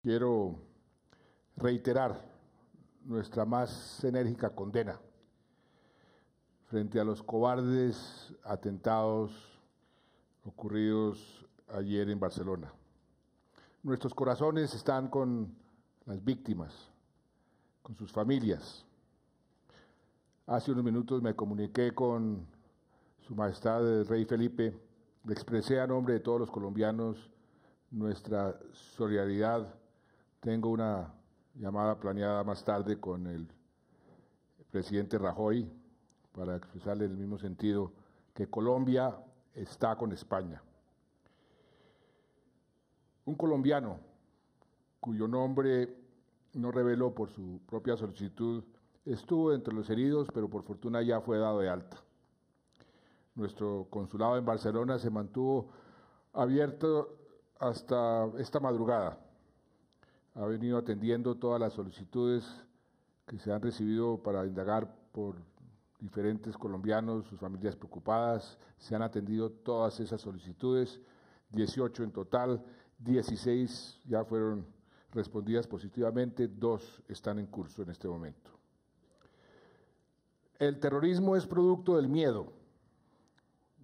quiero reiterar nuestra más enérgica condena frente a los cobardes atentados ocurridos ayer en Barcelona. Nuestros corazones están con las víctimas, con sus familias. Hace unos minutos me comuniqué con Su Majestad el Rey Felipe, le expresé a nombre de todos los colombianos nuestra solidaridad. Tengo una llamada planeada más tarde con el presidente Rajoy para expresarle en el mismo sentido que Colombia está con España. Un colombiano cuyo nombre no reveló por su propia solicitud estuvo entre los heridos, pero por fortuna ya fue dado de alta. Nuestro consulado en Barcelona se mantuvo abierto hasta esta madrugada. Ha venido atendiendo todas las solicitudes que se han recibido para indagar por diferentes colombianos, sus familias preocupadas. Se han atendido todas esas solicitudes, 18 en total, 16 ya fueron respondidas positivamente, 2 están en curso en este momento. El terrorismo es producto del miedo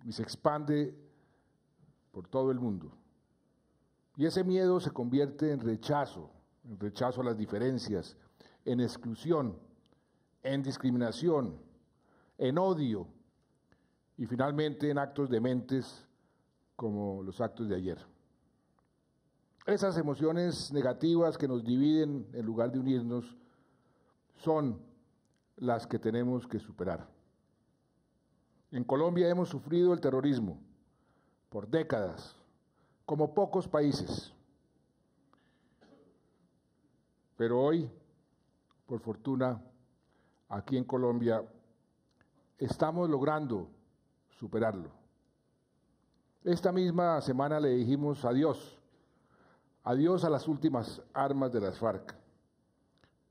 y se expande por todo el mundo. Y ese miedo se convierte en rechazo a las diferencias, en exclusión, en discriminación, en odio y finalmente en actos dementes como los actos de ayer. Esas emociones negativas que nos dividen en lugar de unirnos son las que tenemos que superar. En Colombia hemos sufrido el terrorismo por décadas, como pocos países. Pero hoy, por fortuna, aquí en Colombia, estamos logrando superarlo. Esta misma semana le dijimos adiós a las últimas armas de las FARC,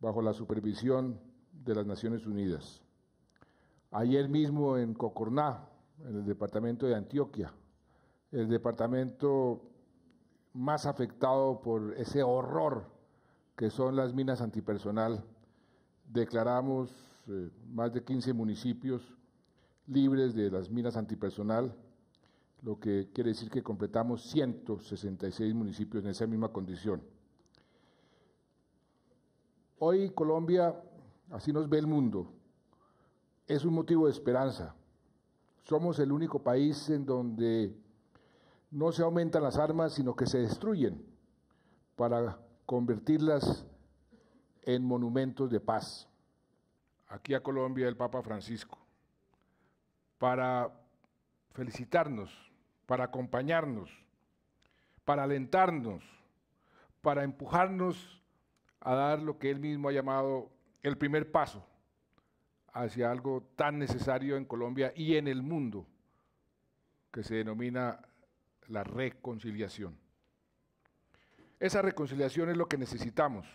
bajo la supervisión de las Naciones Unidas. Ayer mismo en Cocorná, en el departamento de Antioquia, el departamento más afectado por ese horror que son las minas antipersonal, declaramos más de 15 municipios libres de las minas antipersonal, lo que quiere decir que completamos 166 municipios en esa misma condición. Hoy Colombia, así nos ve el mundo, es un motivo de esperanza. Somos el único país en donde no se aumentan las armas, sino que se destruyen para convertirlas en monumentos de paz. Aquí a Colombia el Papa Francisco, para felicitarnos, para acompañarnos, para alentarnos, para empujarnos a dar lo que él mismo ha llamado el primer paso hacia algo tan necesario en Colombia y en el mundo, que se denomina la reconciliación. Esa reconciliación es lo que necesitamos,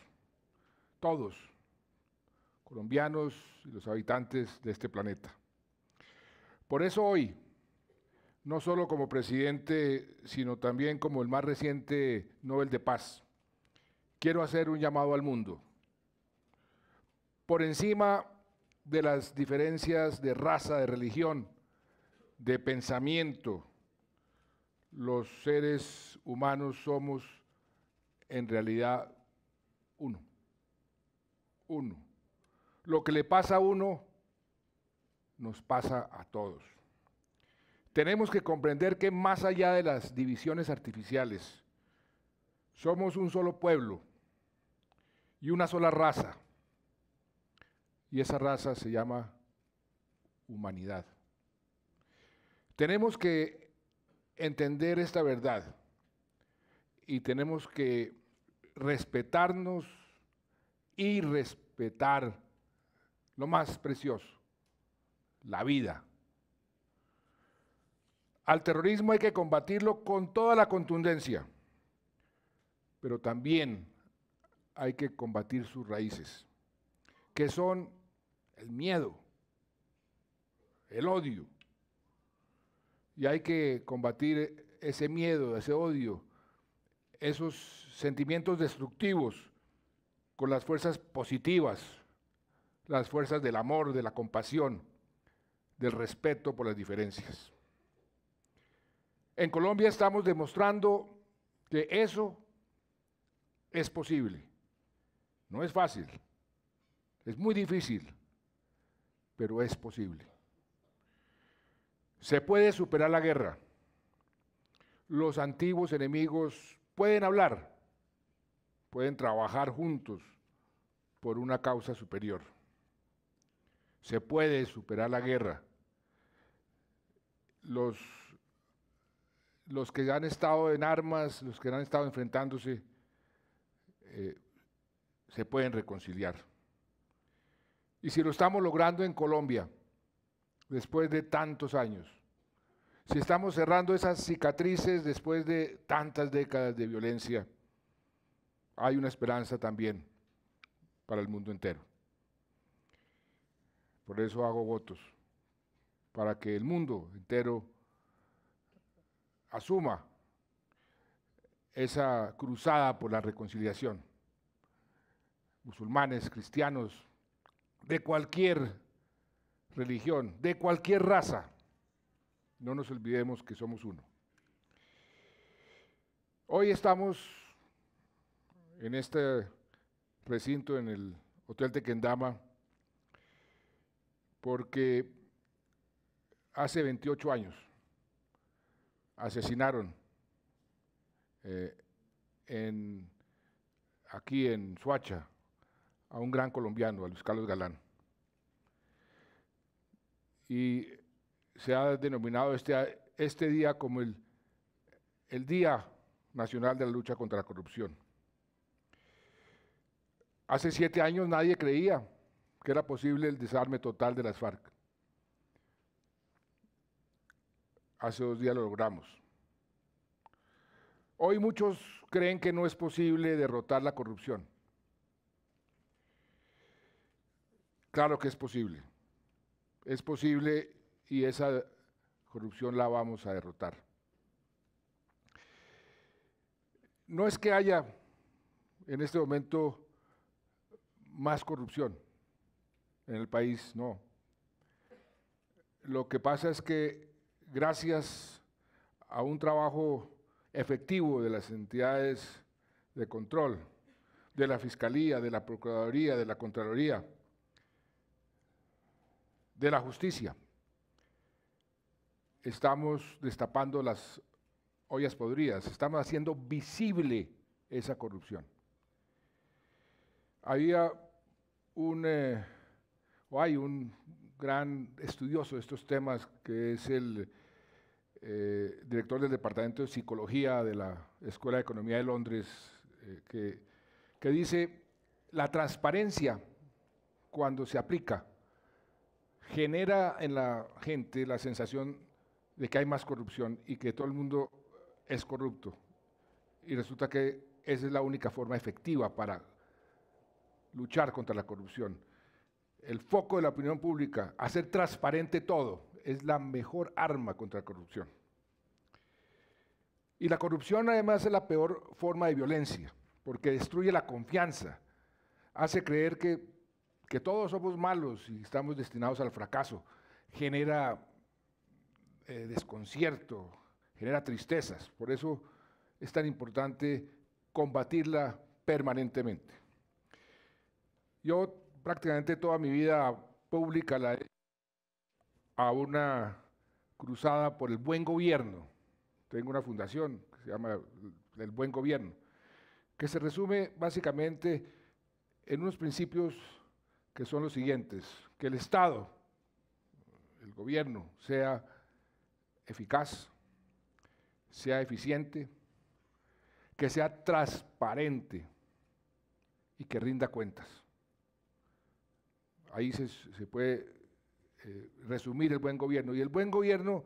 todos, colombianos y los habitantes de este planeta. Por eso hoy, no solo como presidente, sino también como el más reciente Nobel de Paz, quiero hacer un llamado al mundo. Por encima de las diferencias de raza, de religión, de pensamiento, los seres humanos somos en realidad uno. Uno. Lo que le pasa a uno, nos pasa a todos. Tenemos que comprender que más allá de las divisiones artificiales, somos un solo pueblo y una sola raza. Y esa raza se llama humanidad. Tenemos que entender esta verdad y tenemos que respetarnos y respetar lo más precioso, la vida. Al terrorismo hay que combatirlo con toda la contundencia, pero también hay que combatir sus raíces, que son el miedo, el odio. Y hay que combatir ese miedo, ese odio, esos sentimientos destructivos con las fuerzas positivas, las fuerzas del amor, de la compasión, del respeto por las diferencias. En Colombia estamos demostrando que eso es posible. No es fácil, es muy difícil, pero es posible. Se puede superar la guerra. Los antiguos enemigos pueden hablar, pueden trabajar juntos por una causa superior. Se puede superar la guerra. Los que han estado en armas, los que han estado enfrentándose, se pueden reconciliar. Y si lo estamos logrando en Colombia, después de tantos años, si estamos cerrando esas cicatrices después de tantas décadas de violencia, hay una esperanza también para el mundo entero. Por eso hago votos, para que el mundo entero asuma esa cruzada por la reconciliación. Musulmanes, cristianos, de cualquier religión, de cualquier raza, no nos olvidemos que somos uno. Hoy estamos en este recinto, en el Hotel Tequendama, porque hace 28 años asesinaron aquí en Soacha a un gran colombiano, a Luis Carlos Galán. Y se ha denominado este día como el Día Nacional de la Lucha contra la Corrupción. Hace 7 años nadie creía que era posible el desarme total de las FARC. Hace 2 días lo logramos. Hoy muchos creen que no es posible derrotar la corrupción. Claro que es posible. Es posible y esa corrupción la vamos a derrotar. No es que haya en este momento más corrupción en el país, no. Lo que pasa es que gracias a un trabajo efectivo de las entidades de control, de la Fiscalía, de la Procuraduría, de la Contraloría, de la Justicia, estamos destapando las ollas podridas, estamos haciendo visible esa corrupción. Había hay un gran estudioso de estos temas que es el director del Departamento de Psicología de la Escuela de Economía de Londres, que dice, la transparencia, cuando se aplica, genera en la gente la sensación de que hay más corrupción y que todo el mundo es corrupto. Y resulta que esa es la única forma efectiva para luchar contra la corrupción. El foco de la opinión pública, hacer transparente todo, es la mejor arma contra la corrupción. Y la corrupción además es la peor forma de violencia, porque destruye la confianza, hace creer que todos somos malos y estamos destinados al fracaso, genera desconcierto, genera tristezas. Por eso es tan importante combatirla permanentemente. Yo prácticamente toda mi vida pública la he a una cruzada por el buen gobierno. Tengo una fundación que se llama El Buen Gobierno, que se resume básicamente en unos principios que son los siguientes: que el Estado, el gobierno, sea eficaz, sea eficiente, que sea transparente y que rinda cuentas. Ahí se puede resumir el buen gobierno. Y el buen gobierno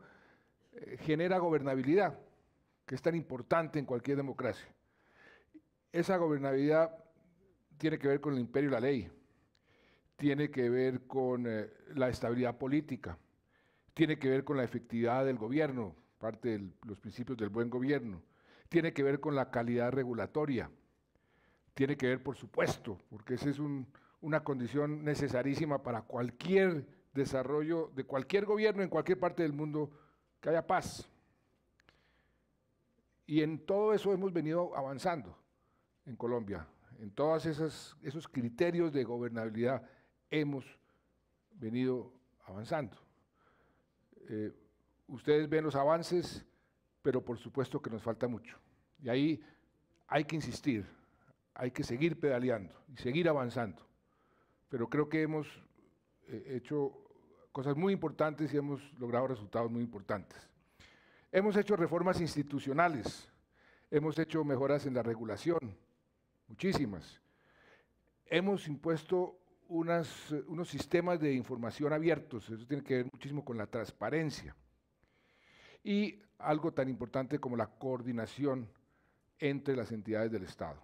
genera gobernabilidad, que es tan importante en cualquier democracia. Esa gobernabilidad tiene que ver con el imperio de la ley, tiene que ver con la estabilidad política, tiene que ver con la efectividad del gobierno, parte de los principios del buen gobierno, tiene que ver con la calidad regulatoria, tiene que ver, por supuesto, porque esa es una condición necesarísima para cualquier desarrollo de cualquier gobierno en cualquier parte del mundo, que haya paz. Y en todo eso hemos venido avanzando en Colombia, en todos esos criterios de gobernabilidad hemos venido avanzando. Ustedes ven los avances, pero por supuesto que nos falta mucho. Y ahí hay que insistir, hay que seguir pedaleando y seguir avanzando. Pero creo que hemos hecho cosas muy importantes y hemos logrado resultados muy importantes. Hemos hecho reformas institucionales, hemos hecho mejoras en la regulación, muchísimas. Hemos impuesto unos sistemas de información abiertos, eso tiene que ver muchísimo con la transparencia. Y algo tan importante como la coordinación entre las entidades del Estado.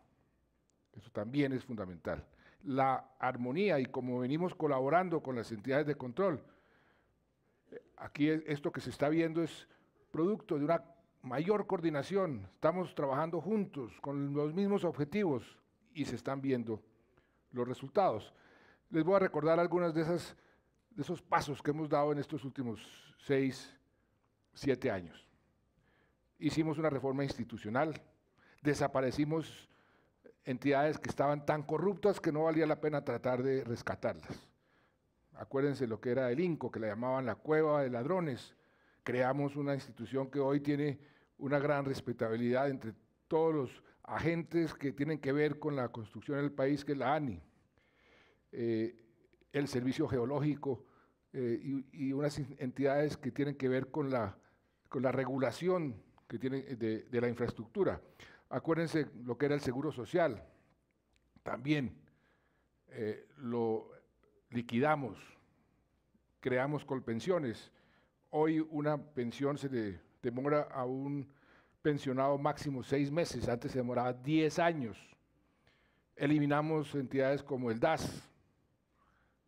Eso también es fundamental. La armonía y como venimos colaborando con las entidades de control, aquí esto que se está viendo es producto de una mayor coordinación. Estamos trabajando juntos con los mismos objetivos y se están viendo los resultados. Les voy a recordar algunos de esos pasos que hemos dado en estos últimos 6, 7 años. Hicimos una reforma institucional, desaparecimos entidades que estaban tan corruptas que no valía la pena tratar de rescatarlas. Acuérdense lo que era el INCO, que le llamaban la cueva de ladrones. Creamos una institución que hoy tiene una gran respetabilidad entre todos los agentes que tienen que ver con la construcción del país, que es la ANI. El Servicio Geológico y unas entidades que tienen que ver con la regulación que tiene de la infraestructura. Acuérdense lo que era el Seguro Social, también lo liquidamos, creamos Colpensiones. Hoy una pensión se le demora a un pensionado máximo 6 meses, antes se demoraba 10 años. Eliminamos entidades como el DAS,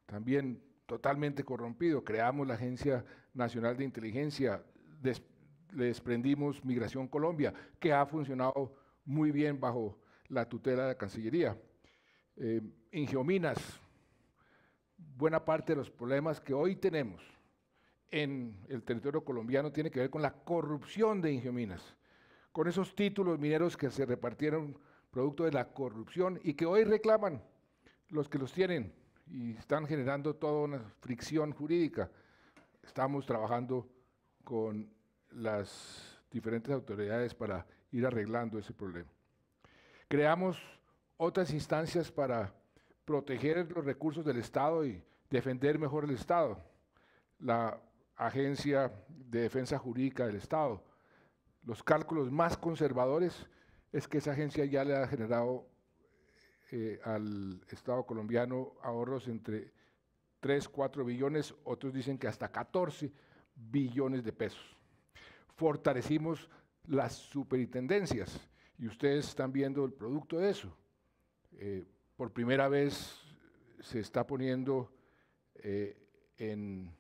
también totalmente corrompido, creamos la Agencia Nacional de Inteligencia, le desprendimos Migración Colombia, que ha funcionado muy bien bajo la tutela de la Cancillería. En Geominas, buena parte de los problemas que hoy tenemos en el territorio colombiano tiene que ver con la corrupción de Ingeominas, con esos títulos mineros que se repartieron producto de la corrupción y que hoy reclaman los que los tienen y están generando toda una fricción jurídica. Estamos trabajando con las diferentes autoridades para ir arreglando ese problema. Creamos otras instancias para proteger los recursos del Estado y defender mejor el Estado. La Agencia de Defensa Jurídica del Estado. Los cálculos más conservadores es que esa agencia ya le ha generado al Estado colombiano ahorros entre 3, 4 billones, otros dicen que hasta 14 billones de pesos. Fortalecimos las superintendencias y ustedes están viendo el producto de eso. Por primera vez se está poniendo en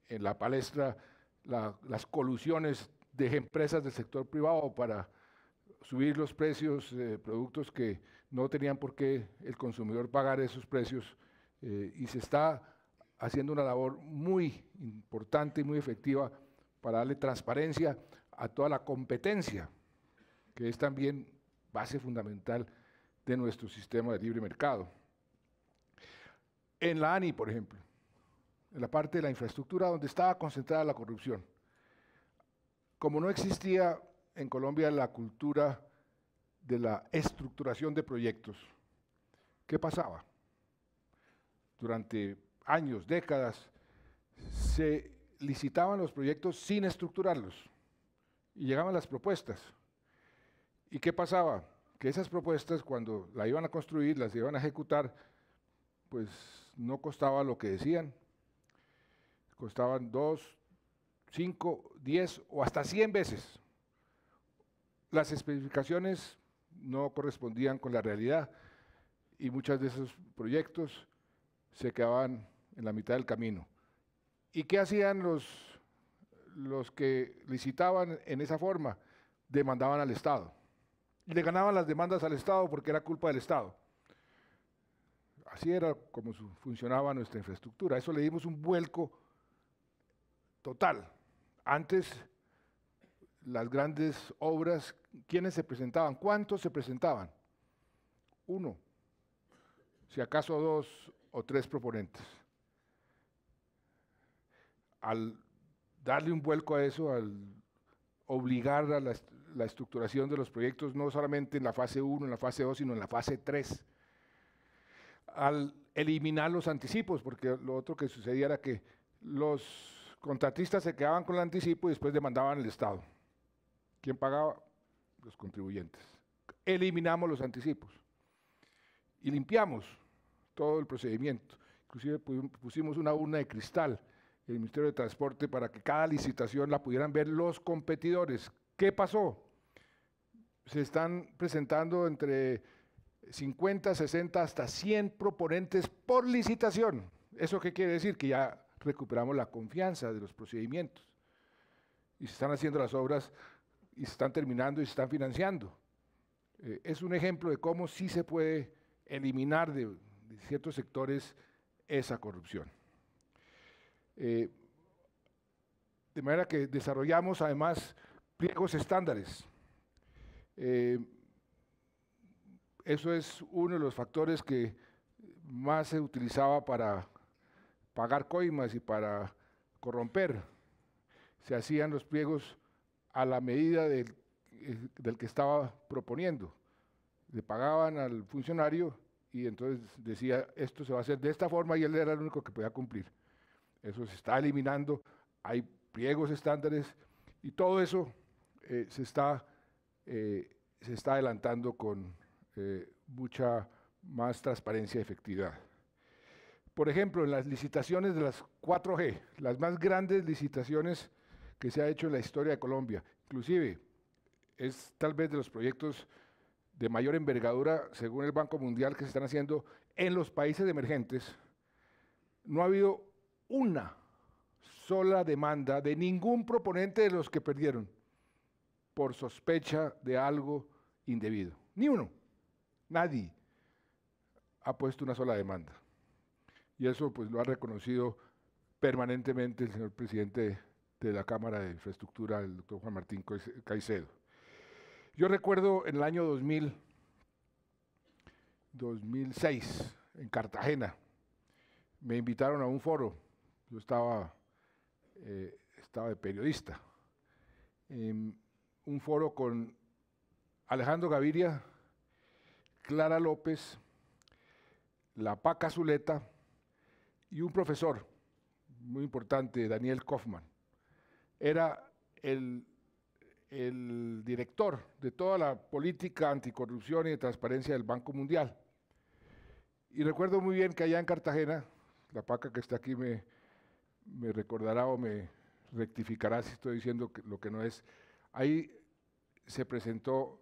la palestra las colusiones de empresas del sector privado para subir los precios de productos que no tenían por qué el consumidor pagar esos precios y se está haciendo una labor muy importante y muy efectiva para darle transparencia a toda la competencia, que es también base fundamental de nuestro sistema de libre mercado. En la ANI, por ejemplo, en la parte de la infraestructura donde estaba concentrada la corrupción, como no existía en Colombia la cultura de la estructuración de proyectos, ¿qué pasaba? Durante años, décadas, se licitaban los proyectos sin estructurarlos y llegaban las propuestas. ¿Y qué pasaba? Que esas propuestas, cuando la iban a construir, las iban a ejecutar, pues no costaba lo que decían. Costaban 2, 5, 10 o hasta 100 veces. Las especificaciones no correspondían con la realidad y muchos de esos proyectos se quedaban en la mitad del camino. ¿Y qué hacían los que licitaban en esa forma? Demandaban al Estado. le ganaban las demandas al Estado porque era culpa del Estado. Así era como funcionaba nuestra infraestructura. A eso le dimos un vuelco total. Antes, las grandes obras, ¿quiénes se presentaban? ¿Cuántos se presentaban? Uno, si acaso dos o tres proponentes. Al darle un vuelco a eso, al obligar a la estructuración de los proyectos, no solamente en la fase 1, en la fase 2, sino en la fase 3, al eliminar los anticipos, porque lo otro que sucedía era que los contratistas se quedaban con el anticipo y después demandaban al Estado. ¿Quién pagaba? Los contribuyentes. Eliminamos los anticipos y limpiamos todo el procedimiento. Inclusive pusimos una urna de cristal en el Ministerio de Transporte para que cada licitación la pudieran ver los competidores. ¿Qué pasó? Se están presentando entre 50, 60, hasta 100 proponentes por licitación. ¿Eso qué quiere decir? Que ya recuperamos la confianza de los procedimientos. Y se están haciendo las obras y se están terminando y se están financiando. Es un ejemplo de cómo sí se puede eliminar de ciertos sectores esa corrupción. De manera que desarrollamos además pliegos estándares. Eso es uno de los factores que más se utilizaba para pagar coimas y para corromper. Se hacían los pliegos a la medida del que estaba proponiendo. Le pagaban al funcionario y entonces decía, esto se va a hacer de esta forma, y él era el único que podía cumplir. Eso se está eliminando, hay pliegos estándares y todo eso se está adelantando con mucha más transparencia y efectividad. Por ejemplo, en las licitaciones de las 4G, las más grandes licitaciones que se ha hecho en la historia de Colombia, inclusive es tal vez de los proyectos de mayor envergadura, según el Banco Mundial, que se están haciendo en los países emergentes, no ha habido una sola demanda de ningún proponente de los que perdieron por sospecha de algo indebido. Ni uno. Nadie ha puesto una sola demanda. Y eso pues lo ha reconocido permanentemente el señor presidente de la Cámara de Infraestructura, el doctor Juan Martín Caicedo. Yo recuerdo en el año 2006, en Cartagena, me invitaron a un foro. Yo estaba de periodista. Un foro con Alejandro Gaviria, Clara López, la Paca Zuleta y un profesor muy importante, Daniel Kaufman. Era el director de toda la política anticorrupción y de transparencia del Banco Mundial. Y recuerdo muy bien que allá en Cartagena, la Paca que está aquí me recordará o me rectificará si estoy diciendo lo que no es. Ahí se presentó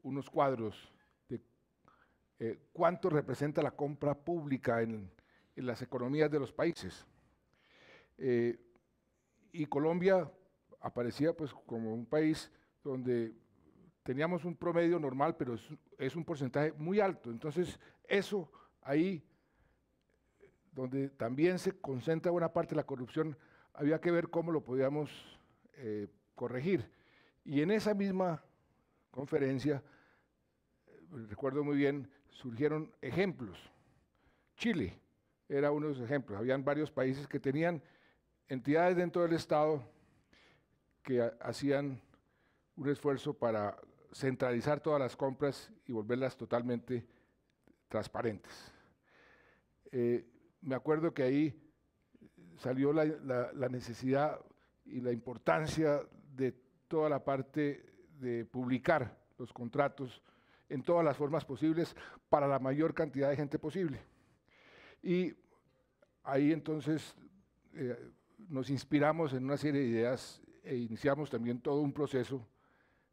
unos cuadros de cuánto representa la compra pública en las economías de los países. Y Colombia aparecía pues como un país donde teníamos un promedio normal, pero es un porcentaje muy alto. Entonces, eso ahí, donde también se concentra buena parte de la corrupción, había que ver cómo lo podíamos corregir. Y en esa misma conferencia, recuerdo muy bien, surgieron ejemplos. Chile era uno de los ejemplos. Habían varios países que tenían entidades dentro del Estado que hacían un esfuerzo para centralizar todas las compras y volverlas totalmente transparentes. Me acuerdo que ahí salió la necesidad y la importancia de toda la parte de publicar los contratos en todas las formas posibles para la mayor cantidad de gente posible. Y ahí entonces nos inspiramos en una serie de ideas e iniciamos también todo un proceso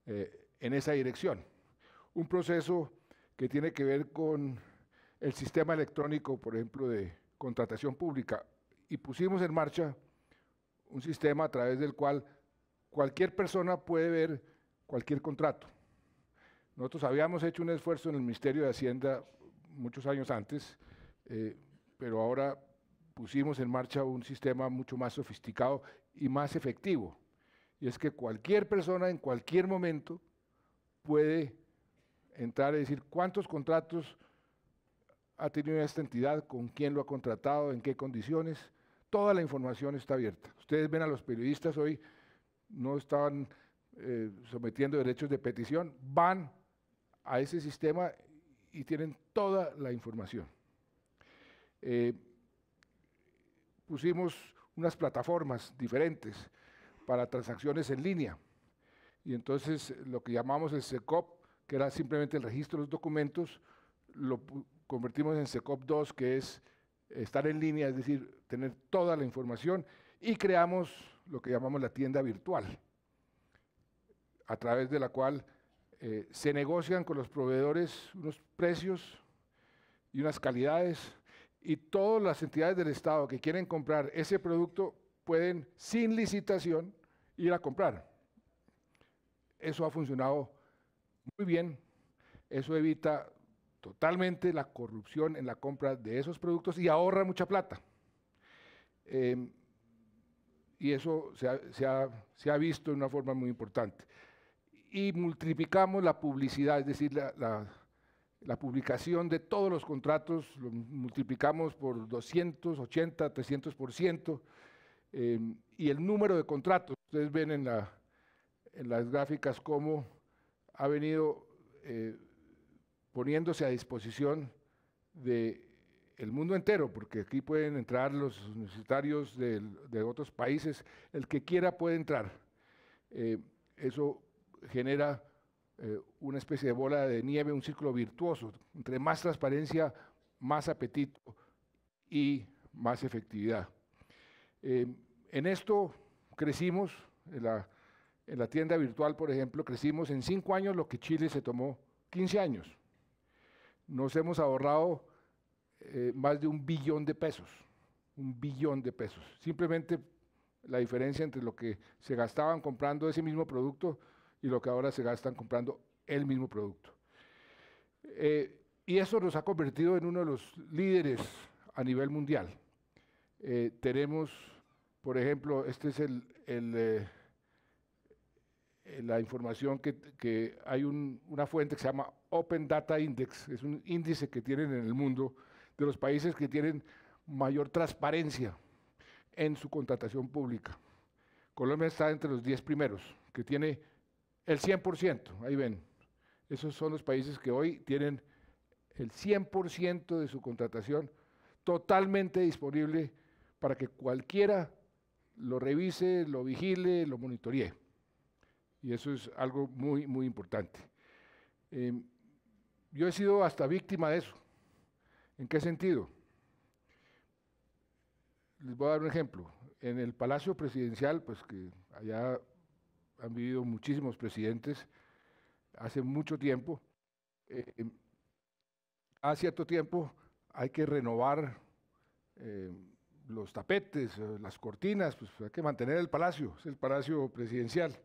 en esa dirección. Un proceso que tiene que ver con el sistema electrónico, por ejemplo, de contratación pública. Y pusimos en marcha un sistema a través del cual cualquier persona puede ver cualquier contrato. Nosotros habíamos hecho un esfuerzo en el Ministerio de Hacienda muchos años antes, pero ahora pusimos en marcha un sistema mucho más sofisticado y más efectivo. Y es que cualquier persona en cualquier momento puede entrar y decir cuántos contratos ha tenido esta entidad, con quién lo ha contratado, en qué condiciones. Toda la información está abierta. Ustedes ven a los periodistas hoy, no estaban sometiendo derechos de petición, van a ese sistema y tienen toda la información. Pusimos unas plataformas diferentes para transacciones en línea y entonces lo que llamamos el SECOP, que era simplemente el registro de los documentos, lo convertimos en SECOP 2, que es estar en línea, es decir, tener toda la información, y creamos lo que llamamos la tienda virtual, a través de la cual se negocian con los proveedores unos precios y unas calidades, y todas las entidades del Estado que quieren comprar ese producto pueden, sin licitación, ir a comprar. Eso ha funcionado muy bien, eso evita totalmente la corrupción en la compra de esos productos y ahorra mucha plata. Y eso se ha visto de una forma muy importante. Y multiplicamos la publicidad, es decir, la publicación de todos los contratos, lo multiplicamos por 280, 300%, y el número de contratos, ustedes ven en las gráficas cómo ha venido poniéndose a disposición del mundo entero, porque aquí pueden entrar los universitarios de otros países, el que quiera puede entrar. Eso genera una especie de bola de nieve, un círculo virtuoso. Entre más transparencia, más apetito y más efectividad. En esto crecimos, en la tienda virtual, por ejemplo, crecimos en 5 años lo que Chile se tomó 15 años. Nos hemos ahorrado más de 1 billón de pesos, 1 billón de pesos. Simplemente la diferencia entre lo que se gastaban comprando ese mismo producto y lo que ahora se gastan comprando el mismo producto. Y eso nos ha convertido en uno de los líderes a nivel mundial. Tenemos, por ejemplo, este es la información que hay una fuente que se llama Open Data Index, es un índice que tienen en el mundo de los países que tienen mayor transparencia en su contratación pública. Colombia está entre los 10 primeros, que tiene el 100%, ahí ven. Esos son los países que hoy tienen el 100% de su contratación totalmente disponible para que cualquiera lo revise, lo vigile, lo monitoree. Y eso es algo muy, muy importante. Yo he sido hasta víctima de eso. ¿En qué sentido? Les voy a dar un ejemplo. En el Palacio Presidencial, pues que allá han vivido muchísimos presidentes hace mucho tiempo, hace cierto tiempo hay que renovar los tapetes, las cortinas, pues hay que mantener el palacio, es el Palacio Presidencial.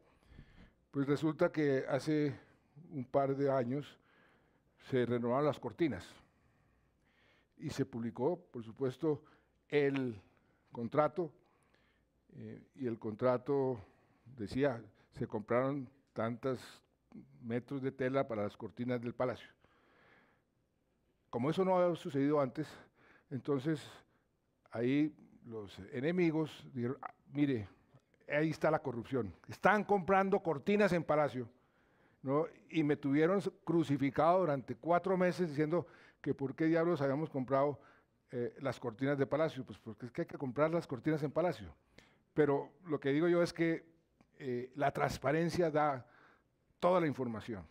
Pues resulta que hace un par de años se renovaron las cortinas y se publicó, por supuesto, el contrato, y el contrato decía, se compraron tantos metros de tela para las cortinas del palacio. Como eso no había sucedido antes, entonces ahí los enemigos dijeron, mire, ahí está la corrupción, están comprando cortinas en palacio, ¿no? Y me tuvieron crucificado durante 4 meses diciendo que por qué diablos habíamos comprado las cortinas de palacio, pues porque es que hay que comprar las cortinas en palacio. Pero lo que digo yo es que la transparencia da toda la información.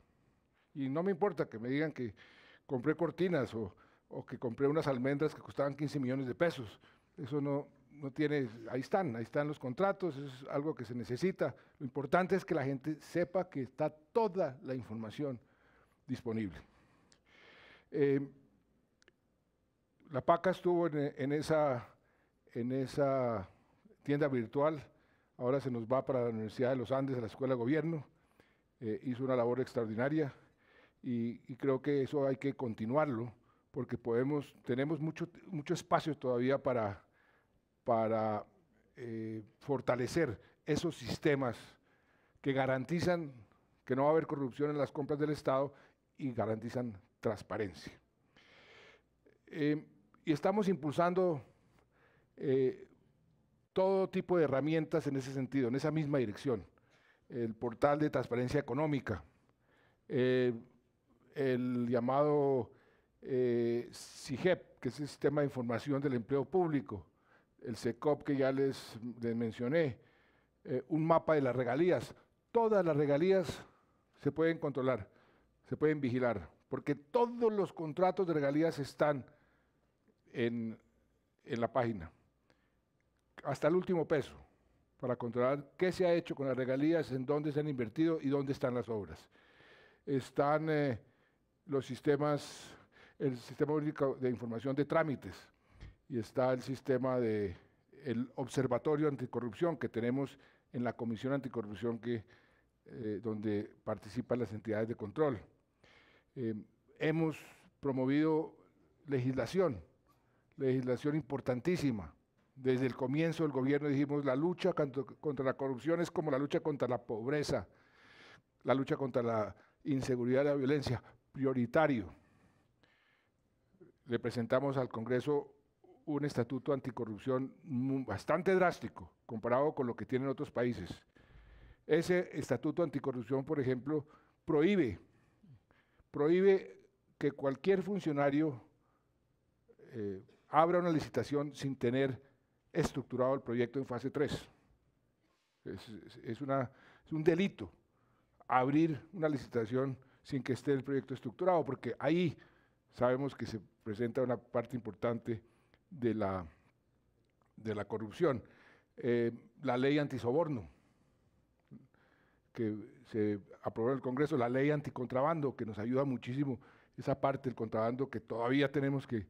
Y no me importa que me digan que compré cortinas o que compré unas almendras que costaban 15 millones de pesos. Eso no tiene, ahí están los contratos, eso es algo que se necesita. Lo importante es que la gente sepa que está toda la información disponible. La PACA estuvo en esa tienda virtual, ahora se nos va para la Universidad de los Andes, a la Escuela de Gobierno, hizo una labor extraordinaria y creo que eso hay que continuarlo, porque tenemos mucho espacio todavía para fortalecer esos sistemas que garantizan que no va a haber corrupción en las compras del Estado y garantizan transparencia. Y estamos impulsando todo tipo de herramientas en ese sentido, en esa misma dirección. El portal de transparencia económica, el llamado SIGEP, que es el Sistema de Información del Empleo Público, el SECOP que ya les mencioné, un mapa de las regalías. Todas las regalías se pueden controlar, se pueden vigilar, porque todos los contratos de regalías están en la página, hasta el último peso, para controlar qué se ha hecho con las regalías, en dónde se han invertido y dónde están las obras. Están los sistemas, el Sistema Único de Información de Trámites, y está el sistema el Observatorio Anticorrupción que tenemos en la Comisión Anticorrupción donde participan las entidades de control. Hemos promovido legislación importantísima. Desde el comienzo del gobierno dijimos, la lucha contra la corrupción es como la lucha contra la pobreza, la lucha contra la inseguridad y la violencia, prioritario. Le presentamos al Congreso un estatuto anticorrupción bastante drástico comparado con lo que tienen otros países. Ese estatuto anticorrupción, por ejemplo, prohíbe que cualquier funcionario abra una licitación sin tener estructurado el proyecto en fase 3. Es un delito abrir una licitación sin que esté el proyecto estructurado, porque ahí sabemos que se presenta una parte importante de la corrupción. La ley antisoborno, que se aprobó en el Congreso, la ley anticontrabando, que nos ayuda muchísimo, esa parte del contrabando que todavía tenemos que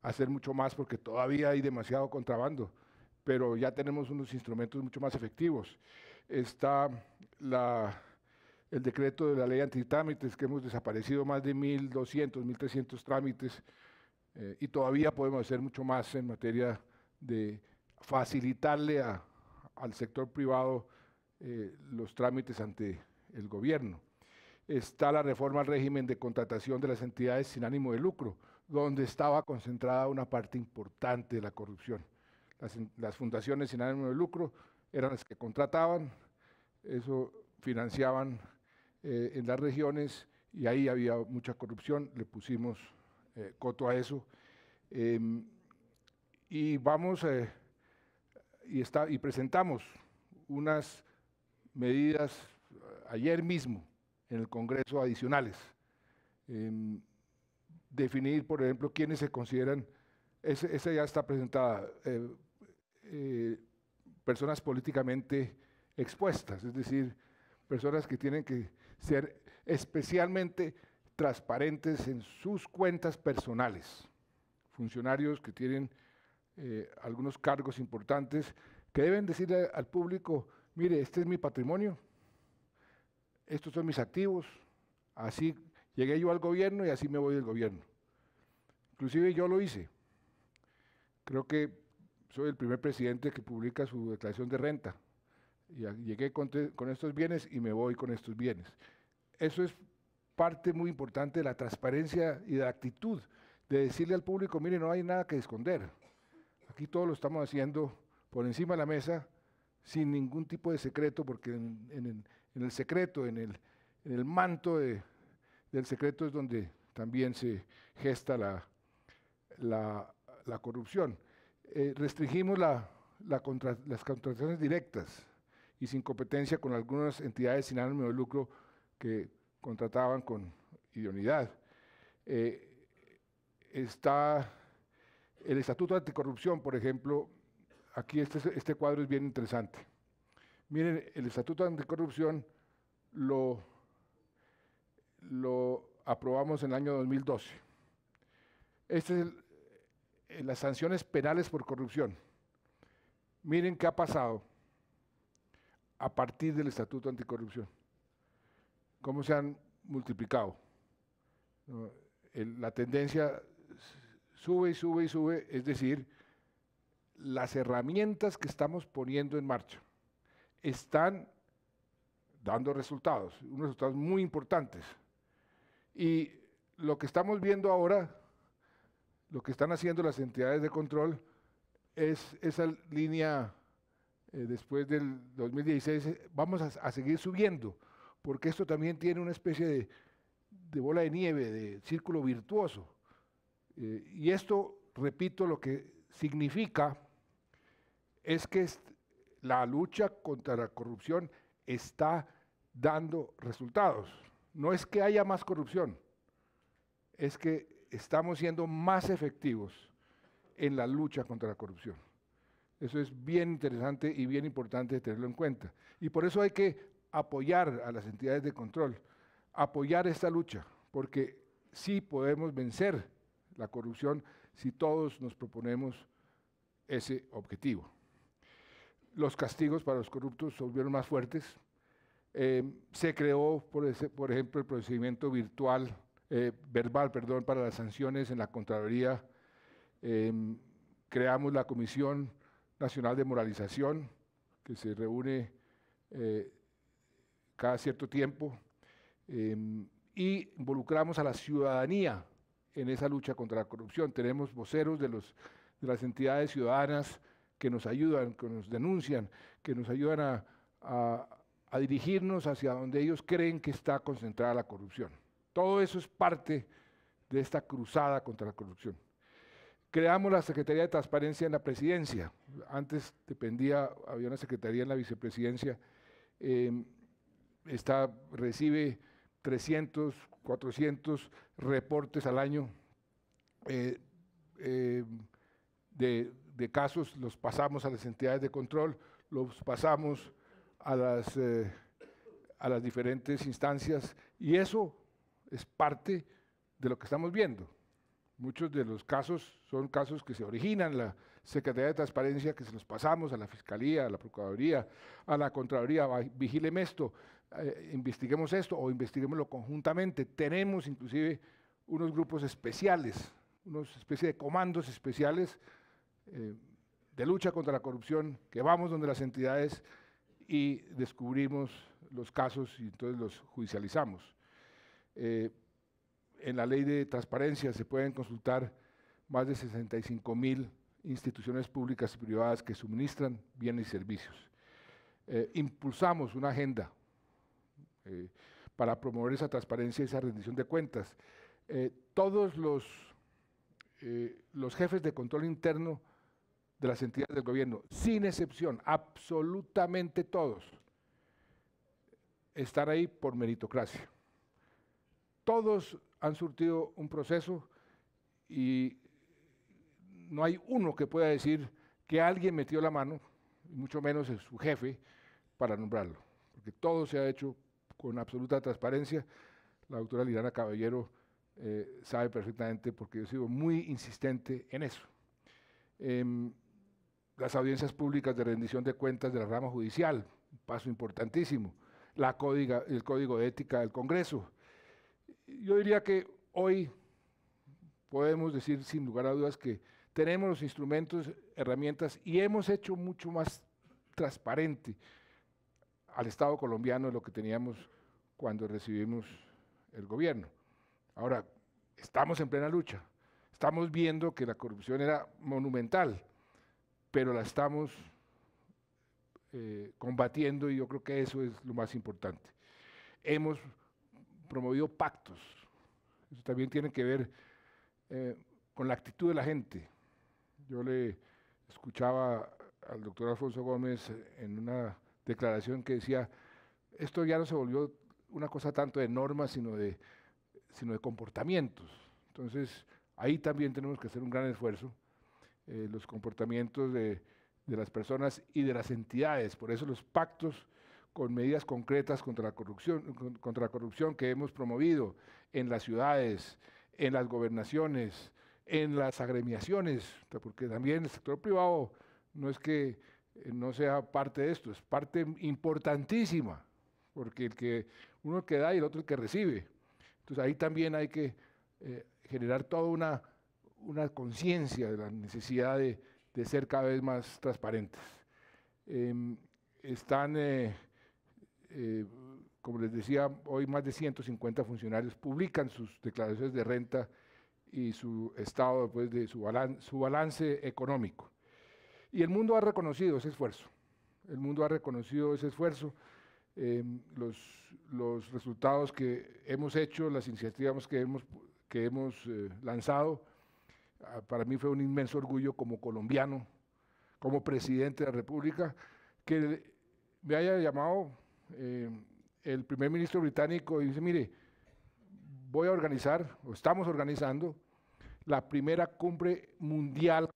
hacer mucho más porque todavía hay demasiado contrabando, pero ya tenemos unos instrumentos mucho más efectivos. Está el decreto de la ley antitrámites, que hemos desaparecido más de 1.200, 1.300 trámites, y todavía podemos hacer mucho más en materia de facilitarle al sector privado los trámites ante el gobierno. Está la reforma al régimen de contratación de las entidades sin ánimo de lucro, donde estaba concentrada una parte importante de la corrupción. Las fundaciones sin ánimo de lucro eran las que contrataban, eso financiaban en las regiones y ahí había mucha corrupción, le pusimos coto a eso. Y presentamos unas medidas ayer mismo en el Congreso adicionales. Definir, por ejemplo, quiénes se consideran, esa ya está presentada, personas políticamente expuestas, es decir, personas que tienen que ser especialmente transparentes en sus cuentas personales, funcionarios que tienen algunos cargos importantes, que deben decirle al público, mire, este es mi patrimonio, estos son mis activos, así llegué yo al gobierno y así me voy del gobierno. Inclusive yo lo hice. Creo que soy el primer presidente que publica su declaración de renta. Y llegué con estos bienes y me voy con estos bienes. Eso es parte muy importante de la transparencia y de la actitud, de decirle al público, mire, no hay nada que esconder. Aquí todo lo estamos haciendo por encima de la mesa, sin ningún tipo de secreto, porque en el secreto, en el manto del secreto es donde también se gesta la corrupción. Restringimos las contrataciones directas y sin competencia con algunas entidades sin ánimo de lucro que contrataban con idoneidad. Está el Estatuto Anticorrupción, por ejemplo. Aquí este cuadro es bien interesante. Miren, el Estatuto Anticorrupción lo aprobamos en el año 2012. Este es las sanciones penales por corrupción. Miren qué ha pasado a partir del Estatuto Anticorrupción, cómo se han multiplicado. ¿no? La tendencia sube y sube y sube, es decir, las herramientas que estamos poniendo en marcha están dando resultados, unos resultados muy importantes. Y lo que estamos viendo ahora, lo que están haciendo las entidades de control, es esa línea después del 2016, vamos a seguir subiendo, porque esto también tiene una especie de bola de nieve, de círculo virtuoso. Y esto, repito, lo que significa es que la lucha contra la corrupción está dando resultados. No es que haya más corrupción, es que estamos siendo más efectivos en la lucha contra la corrupción. Eso es bien interesante y bien importante tenerlo en cuenta. Y por eso hay que apoyar a las entidades de control, apoyar esta lucha, porque sí podemos vencer la corrupción si todos nos proponemos ese objetivo. Los castigos para los corruptos se volvieron más fuertes. Se creó, por ejemplo, el procedimiento verbal para las sanciones en la Contraloría. Creamos la Comisión Nacional de Moralización, que se reúne cada cierto tiempo, y involucramos a la ciudadanía en esa lucha contra la corrupción. Tenemos voceros de las entidades ciudadanas que nos ayudan, que nos denuncian, que nos ayudan a dirigirnos hacia donde ellos creen que está concentrada la corrupción. Todo eso es parte de esta cruzada contra la corrupción. Creamos la Secretaría de Transparencia en la Presidencia. Antes había una Secretaría en la Vicepresidencia. Recibe 300, 400 reportes al año de casos, los pasamos a las entidades de control, los pasamos a las diferentes instancias, y eso es parte de lo que estamos viendo. Muchos de los casos son casos que se originan en la Secretaría de Transparencia, que se los pasamos a la Fiscalía, a la Procuraduría, a la Contraloría, vigíleme esto, investiguemos esto o investiguémoslo conjuntamente. Tenemos inclusive unos grupos especiales, una especie de comandos especiales de lucha contra la corrupción, que vamos donde las entidades y descubrimos los casos y entonces los judicializamos. En la ley de transparencia se pueden consultar más de 65,000 instituciones públicas y privadas que suministran bienes y servicios. Impulsamos una agenda para promover esa transparencia y esa rendición de cuentas. Todos los jefes de control interno de las entidades del gobierno, sin excepción, absolutamente todos, están ahí por meritocracia. Todos han surtido un proceso y no hay uno que pueda decir que alguien metió la mano, y mucho menos es su jefe, para nombrarlo, porque todo se ha hecho con absoluta transparencia. La doctora Liliana Caballero sabe perfectamente, porque yo he sido muy insistente en eso. Las audiencias públicas de rendición de cuentas de la rama judicial, un paso importantísimo. El Código de Ética del Congreso. Yo diría que hoy podemos decir sin lugar a dudas que tenemos los instrumentos, herramientas, y hemos hecho mucho más transparente al Estado colombiano de lo que teníamos cuando recibimos el gobierno. Ahora, estamos en plena lucha, estamos viendo que la corrupción era monumental, pero la estamos combatiendo, y yo creo que eso es lo más importante. Hemos promovido pactos, eso también tiene que ver con la actitud de la gente. Yo le escuchaba al doctor Alfonso Gómez en una declaración que decía, esto ya no se volvió una cosa tanto de normas, sino de comportamientos. Entonces, ahí también tenemos que hacer un gran esfuerzo, los comportamientos de las personas y de las entidades. Por eso los pactos con medidas concretas contra la corrupción que hemos promovido en las ciudades, en las gobernaciones, en las agremiaciones, porque también el sector privado no es que no sea parte de esto, es parte importantísima, porque uno el que da y el otro el que recibe. Entonces ahí también hay que generar toda una conciencia de la necesidad de ser cada vez más transparentes. Están, como les decía, hoy más de 150 funcionarios publican sus declaraciones de renta y su estado después de su balance económico. Y el mundo ha reconocido ese esfuerzo. El mundo ha reconocido ese esfuerzo. Los resultados que hemos hecho, las iniciativas que hemos lanzado, para mí fue un inmenso orgullo como colombiano, como presidente de la República, que me haya llamado el primer ministro británico y dice, mire, voy a organizar, o estamos organizando, la primera cumbre mundial.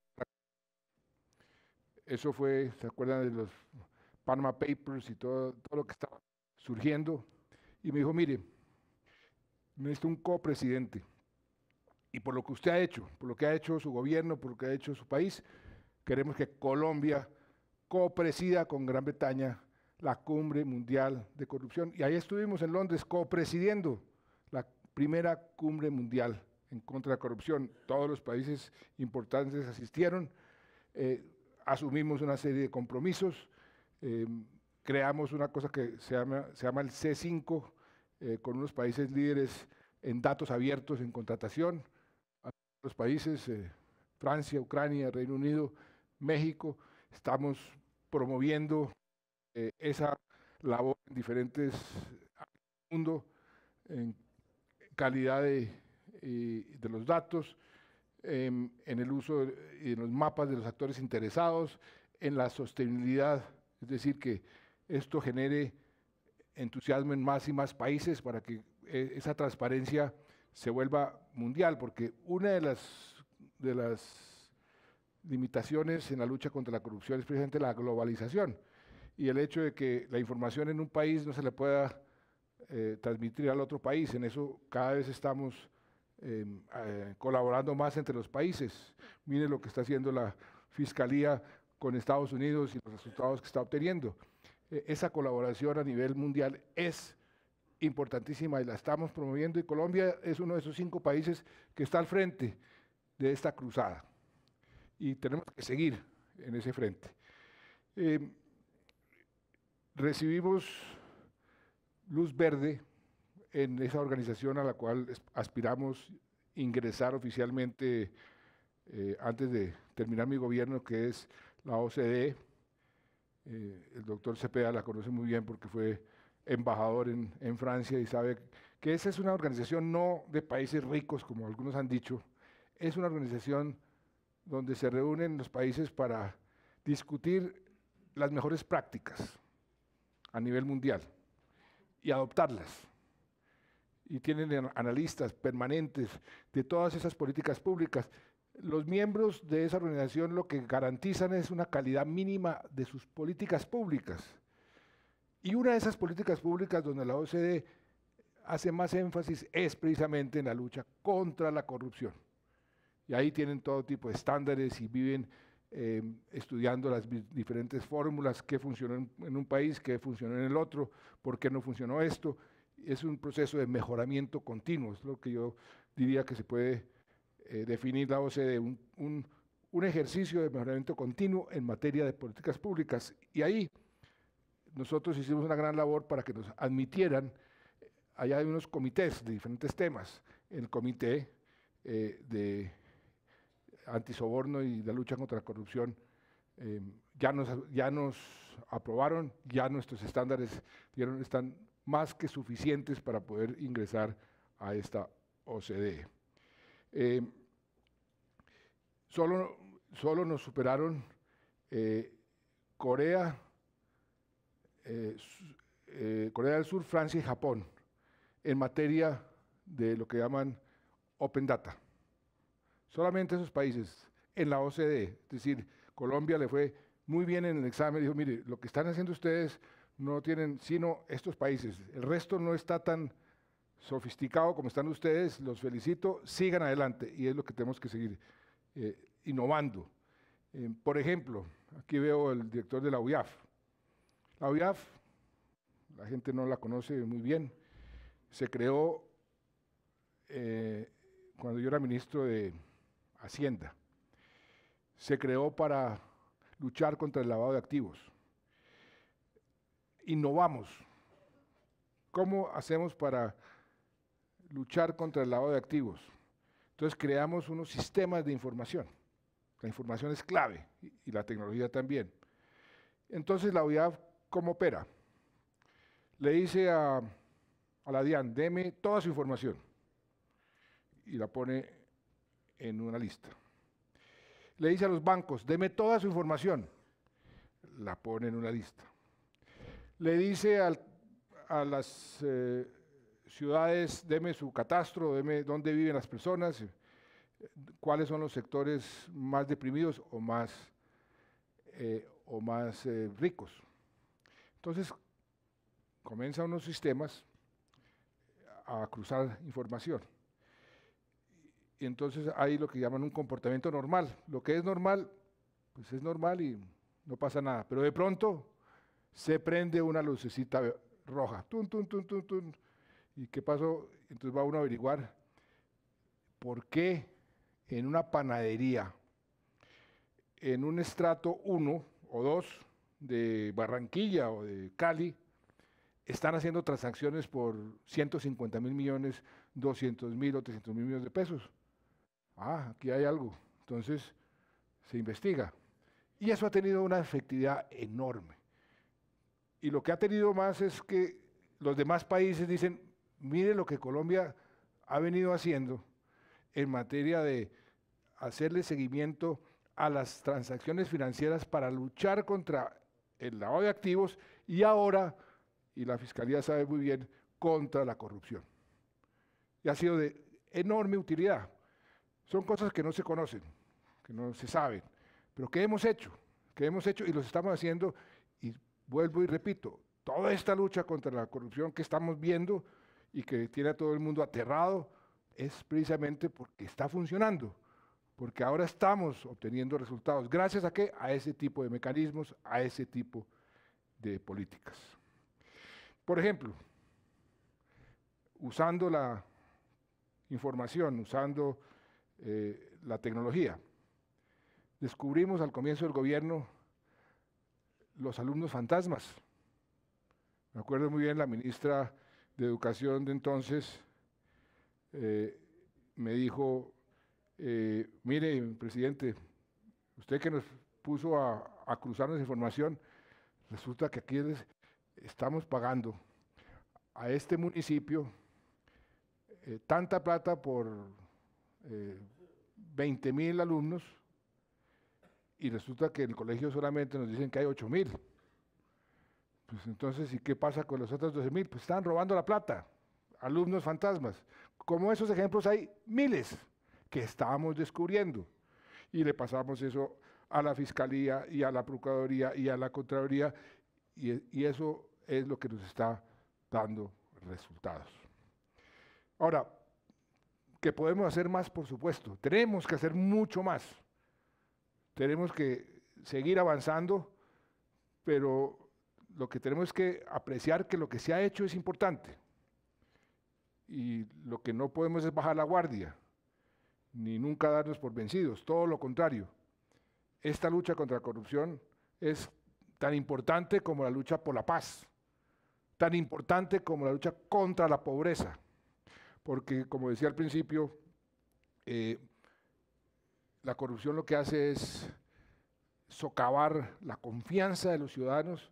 Eso fue, ¿se acuerdan de los Panama Papers y todo lo que estaba surgiendo? Y me dijo, mire, necesito un copresidente. Y por lo que usted ha hecho, por lo que ha hecho su gobierno, por lo que ha hecho su país, queremos que Colombia copresida con Gran Bretaña la cumbre mundial de corrupción. Y ahí estuvimos en Londres copresidiendo la primera cumbre mundial en contra de la corrupción. Todos los países importantes asistieron, asumimos una serie de compromisos, creamos una cosa que se llama el C5, con unos países líderes en datos abiertos en contratación, los países, Francia, Ucrania, Reino Unido, México, estamos promoviendo esa labor en diferentes mundo, en calidad de los datos, en el uso y en los mapas de los actores interesados, en la sostenibilidad, es decir, que esto genere entusiasmo en más y más países para que esa transparencia se vuelva mundial, porque una de las limitaciones en la lucha contra la corrupción es precisamente la globalización y el hecho de que la información en un país no se le pueda transmitir al otro país. En eso cada vez estamos colaborando más entre los países. Mire lo que está haciendo la Fiscalía con Estados Unidos y los resultados que está obteniendo. Esa colaboración a nivel mundial es importantísima y la estamos promoviendo, y Colombia es uno de esos 5 países que está al frente de esta cruzada y tenemos que seguir en ese frente. Recibimos luz verde en esa organización a la cual aspiramos ingresar oficialmente antes de terminar mi gobierno, que es la OCDE. El doctor Cepeda la conoce muy bien porque fue embajador en Francia y sabe que esa es una organización no de países ricos, como algunos han dicho, es una organización donde se reúnen los países para discutir las mejores prácticas a nivel mundial y adoptarlas. Y tienen analistas permanentes de todas esas políticas públicas. Los miembros de esa organización lo que garantizan es una calidad mínima de sus políticas públicas. Y una de esas políticas públicas donde la OCDE hace más énfasis es precisamente en la lucha contra la corrupción. Y ahí tienen todo tipo de estándares y viven estudiando las diferentes fórmulas, qué funcionó en un país, qué funcionó en el otro, por qué no funcionó esto. Es un proceso de mejoramiento continuo, es lo que yo diría que se puede definir la OCDE, un ejercicio de mejoramiento continuo en materia de políticas públicas. Y ahí nosotros hicimos una gran labor para que nos admitieran. Allá hay unos comités de diferentes temas. El comité de antisoborno y la lucha contra la corrupción ya nos aprobaron, ya nuestros estándares están más que suficientes para poder ingresar a esta OCDE. Solo nos superaron Corea del Sur, Francia y Japón en materia de lo que llaman Open Data. Solamente esos países en la OCDE, es decir, Colombia le fue muy bien en el examen, dijo, mire, lo que están haciendo ustedes no tienen sino estos países, el resto no está tan sofisticado como están ustedes, los felicito, sigan adelante, y es lo que tenemos que seguir innovando. Por ejemplo, aquí veo el director de la UIAF. La UIAF, la gente no la conoce muy bien, se creó cuando yo era ministro de Hacienda. Se creó para luchar contra el lavado de activos. Innovamos. ¿Cómo hacemos para luchar contra el lavado de activos? Entonces creamos unos sistemas de información. La información es clave y la tecnología también. Entonces la OIAF, ¿cómo opera? Le dice a la DIAN, deme toda su información y la pone en una lista. Le dice a los bancos, deme toda su información, la pone en una lista. Le dice a las ciudades, deme su catastro, deme dónde viven las personas, cuáles son los sectores más deprimidos o más ricos. Entonces, comienzan unos sistemas a cruzar información. Y entonces hay lo que llaman un comportamiento normal. Lo que es normal, pues es normal y no pasa nada. Pero de pronto se prende una lucecita roja. Tun, tun, tun, tun, tun. ¿Y qué pasó? Entonces va uno a averiguar por qué en una panadería, en un estrato 1 o 2 de Barranquilla o de Cali, están haciendo transacciones por 150.000 millones, 200.000 o 300.000 millones de pesos. Ah, aquí hay algo. Entonces se investiga. Y eso ha tenido una efectividad enorme. Y lo que ha tenido más es que los demás países dicen, mire lo que Colombia ha venido haciendo en materia de hacerle seguimiento a las transacciones financieras para luchar contra el lavado de activos y ahora, y la Fiscalía sabe muy bien, contra la corrupción. Y ha sido de enorme utilidad. Son cosas que no se conocen, que no se saben, pero que hemos hecho y los estamos haciendo, y vuelvo y repito, toda esta lucha contra la corrupción que estamos viendo y que tiene a todo el mundo aterrado es precisamente porque está funcionando, porque ahora estamos obteniendo resultados. ¿Gracias a qué? A ese tipo de mecanismos, a ese tipo de políticas. Por ejemplo, usando la información, usando la tecnología, descubrimos al comienzo del gobierno los alumnos fantasmas. Me acuerdo muy bien, la ministra de Educación de entonces me dijo, mire, presidente, usted que nos puso a cruzarnos información, resulta que aquí estamos pagando a este municipio tanta plata por 20.000 alumnos, y resulta que en el colegio solamente nos dicen que hay 8.000. Pues entonces, ¿y qué pasa con los otros 12.000? Pues están robando la plata, alumnos fantasmas. Como esos ejemplos hay miles que estábamos descubriendo, y le pasamos eso a la Fiscalía y a la Procuraduría y a la Contraloría, y eso es lo que nos está dando resultados. Ahora, ¿qué podemos hacer más? Por supuesto, tenemos que hacer mucho más. Tenemos que seguir avanzando, pero lo que tenemos es que apreciar que lo que se ha hecho es importante. Y lo que no podemos es bajar la guardia, ni nunca darnos por vencidos, todo lo contrario. Esta lucha contra la corrupción es tan importante como la lucha por la paz, tan importante como la lucha contra la pobreza, porque, como decía al principio, la corrupción lo que hace es socavar la confianza de los ciudadanos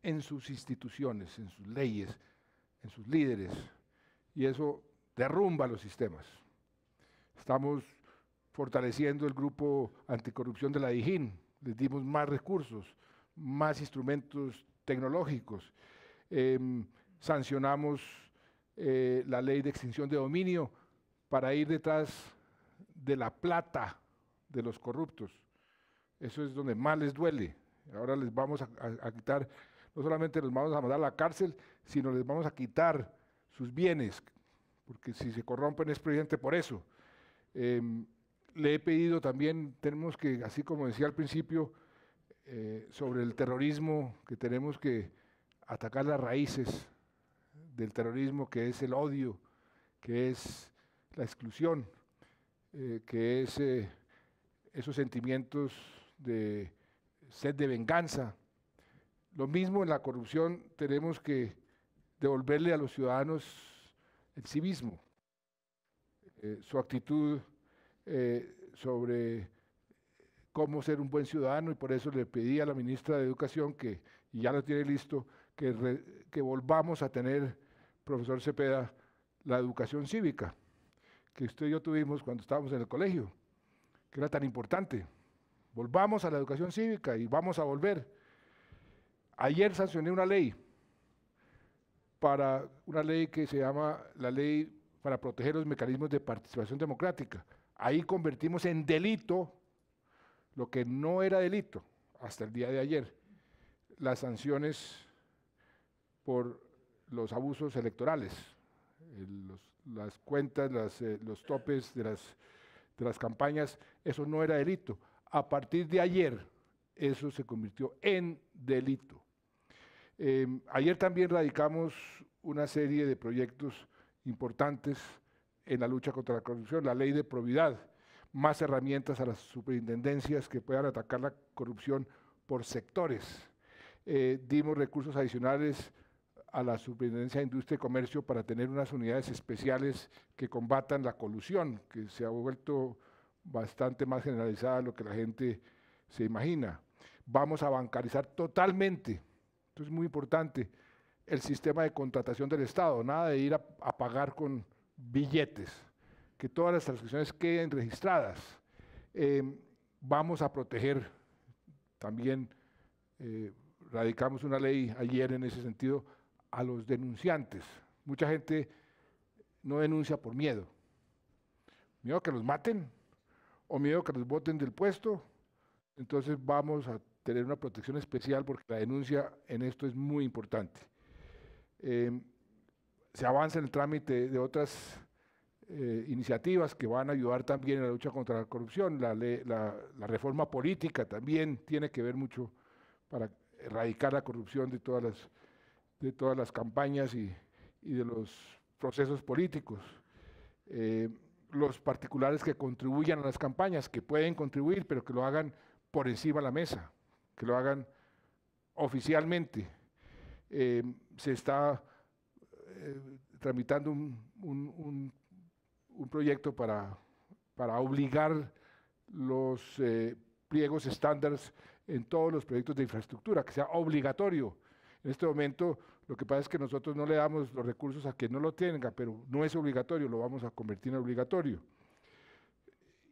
en sus instituciones, en sus leyes, en sus líderes, y eso derrumba los sistemas. Estamos fortaleciendo el grupo anticorrupción de la DIJÍN, les dimos más recursos, más instrumentos tecnológicos, sancionamos la ley de extinción de dominio para ir detrás de la plata de los corruptos. Eso es donde más les duele. Ahora les vamos a quitar, no solamente los vamos a mandar a la cárcel, sino les vamos a quitar sus bienes, porque si se corrompen es precisamente por eso. Le he pedido también, tenemos que, así como decía al principio, sobre el terrorismo, que tenemos que atacar las raíces del terrorismo, que es el odio, que es la exclusión. que es esos sentimientos de sed de venganza. Lo mismo en la corrupción, tenemos que devolverle a los ciudadanos el civismo, su actitud sobre cómo ser un buen ciudadano, y por eso le pedí a la ministra de Educación, y ya lo tiene listo, que volvamos a tener, profesor Cepeda, la educación cívica que usted y yo tuvimos cuando estábamos en el colegio, que era tan importante. Volvamos a la educación cívica y vamos a volver. Ayer sancioné una ley que se llama la Ley para proteger los mecanismos de participación democrática. Ahí convertimos en delito lo que no era delito hasta el día de ayer, las sanciones por los abusos electorales, las cuentas, los topes de las campañas, eso no era delito. A partir de ayer, eso se convirtió en delito. Ayer también radicamos una serie de proyectos importantes en la lucha contra la corrupción, la ley de probidad, más herramientas a las superintendencias que puedan atacar la corrupción por sectores. Dimos recursos adicionales a la Superintendencia de Industria y Comercio para tener unas unidades especiales que combatan la colusión, que se ha vuelto bastante más generalizada de lo que la gente se imagina. Vamos a bancarizar totalmente, esto es muy importante, el sistema de contratación del Estado, nada de ir a pagar con billetes, que todas las transacciones queden registradas. Vamos a proteger también, radicamos una ley ayer en ese sentido, a los denunciantes. Mucha gente no denuncia por miedo. Miedo a que los maten o miedo a que los boten del puesto. Entonces vamos a tener una protección especial porque la denuncia en esto es muy importante. Se avanza en el trámite de otras iniciativas que van a ayudar también en la lucha contra la corrupción. La reforma política también tiene que ver mucho para erradicar la corrupción de todas las campañas y de los procesos políticos. Los particulares que contribuyan a las campañas, que pueden contribuir, pero que lo hagan por encima de la mesa, que lo hagan oficialmente. Se está tramitando un proyecto para obligar los pliegos estándares en todos los proyectos de infraestructura, que sea obligatorio. En este momento, lo que pasa es que nosotros no le damos los recursos a quien no lo tenga, pero no es obligatorio, lo vamos a convertir en obligatorio.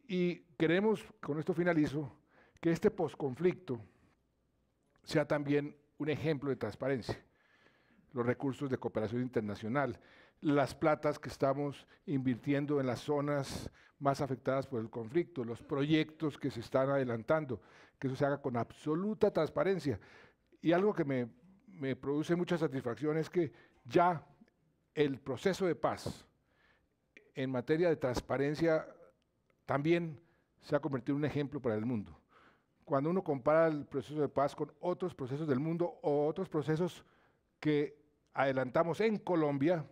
Y queremos, con esto finalizo, que este posconflicto sea también un ejemplo de transparencia. Los recursos de cooperación internacional, las platas que estamos invirtiendo en las zonas más afectadas por el conflicto, los proyectos que se están adelantando, que eso se haga con absoluta transparencia. Y algo que me produce mucha satisfacción es que ya el proceso de paz en materia de transparencia también se ha convertido en un ejemplo para el mundo. Cuando uno compara el proceso de paz con otros procesos del mundo o otros procesos que adelantamos en Colombia,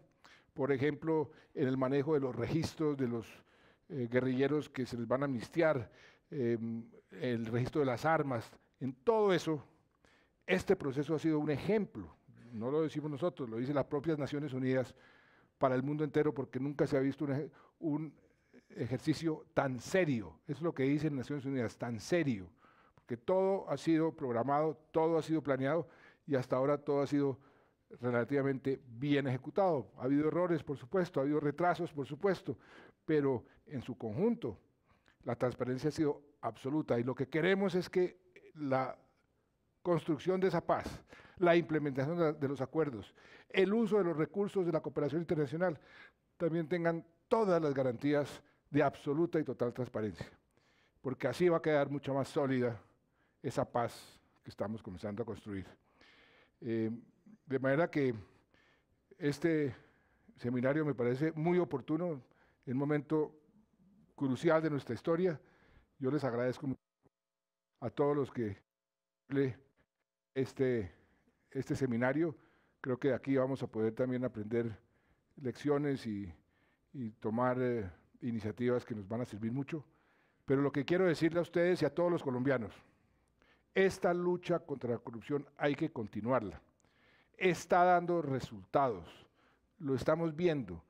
por ejemplo, en el manejo de los registros de los guerrilleros que se les van a amnistiar, el registro de las armas, en todo eso, este proceso ha sido un ejemplo, no lo decimos nosotros, lo dicen las propias Naciones Unidas para el mundo entero, porque nunca se ha visto un ejercicio tan serio, eso es lo que dicen Naciones Unidas, tan serio, porque todo ha sido programado, todo ha sido planeado y hasta ahora todo ha sido relativamente bien ejecutado. Ha habido errores, por supuesto, ha habido retrasos, por supuesto, pero en su conjunto la transparencia ha sido absoluta y lo que queremos es que la construcción de esa paz, la implementación de los acuerdos, el uso de los recursos de la cooperación internacional también tengan todas las garantías de absoluta y total transparencia, porque así va a quedar mucho más sólida esa paz que estamos comenzando a construir. De manera que este seminario me parece muy oportuno, en un momento crucial de nuestra historia. Yo les agradezco mucho a todos los que este seminario. Creo que de aquí vamos a poder también aprender lecciones y tomar iniciativas que nos van a servir mucho, pero lo que quiero decirle a ustedes y a todos los colombianos, esta lucha contra la corrupción hay que continuarla. Está dando resultados, lo estamos viendo.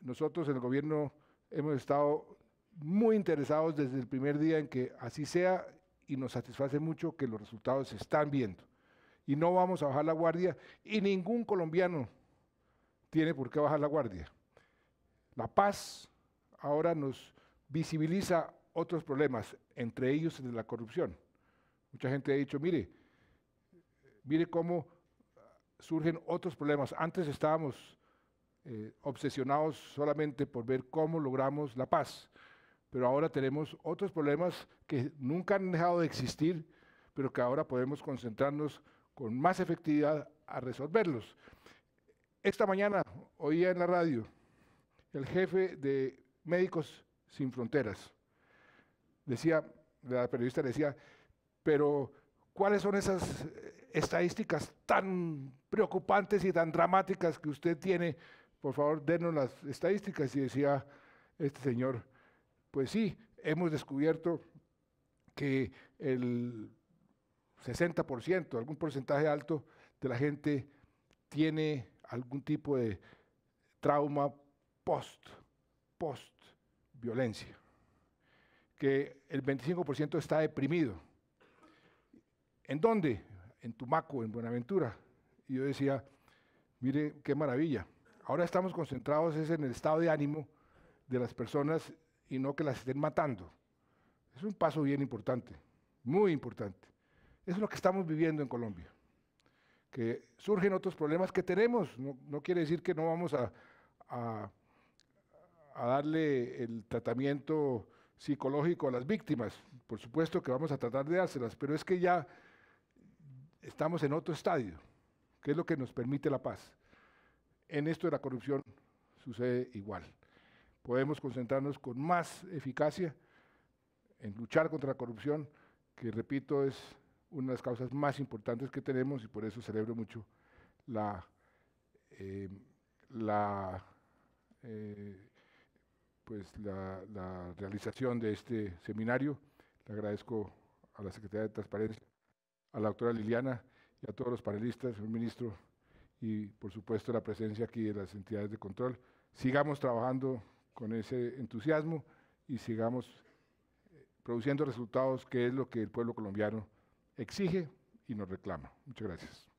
Nosotros en el gobierno hemos estado muy interesados desde el primer día en que así sea y nos satisface mucho que los resultados se están viendo. Y no vamos a bajar la guardia y ningún colombiano tiene por qué bajar la guardia. La paz ahora nos visibiliza otros problemas, entre ellos el de la corrupción. Mucha gente ha dicho, mire cómo surgen otros problemas. Antes estábamos obsesionados solamente por ver cómo logramos la paz, pero ahora tenemos otros problemas que nunca han dejado de existir, pero que ahora podemos concentrarnos con más efectividad a resolverlos. Esta mañana oía en la radio el jefe de Médicos Sin Fronteras, la periodista decía, pero ¿cuáles son esas estadísticas tan preocupantes y tan dramáticas que usted tiene? Por favor, denos las estadísticas. Y decía este señor, pues sí, hemos descubierto que el 60%, algún porcentaje alto de la gente tiene algún tipo de trauma post-violencia, que el 25% está deprimido. ¿En dónde? En Tumaco, en Buenaventura. Y yo decía, mire qué maravilla. Ahora estamos concentrados en el estado de ánimo de las personas y no que las estén matando. Es un paso bien importante, muy importante. Eso es lo que estamos viviendo en Colombia. Que surgen otros problemas que tenemos. No quiere decir que no vamos a darle el tratamiento psicológico a las víctimas. Por supuesto que vamos a tratar de dárselas, pero es que ya estamos en otro estadio, que es lo que nos permite la paz. En esto de la corrupción sucede igual. Podemos concentrarnos con más eficacia en luchar contra la corrupción, que repito es una de las causas más importantes que tenemos y por eso celebro mucho la realización de este seminario. Le agradezco a la Secretaría de Transparencia, a la doctora Liliana y a todos los panelistas, al ministro y por supuesto la presencia aquí de las entidades de control. Sigamos trabajando con ese entusiasmo y sigamos produciendo resultados, que es lo que el pueblo colombiano exige y nos reclama. Muchas gracias.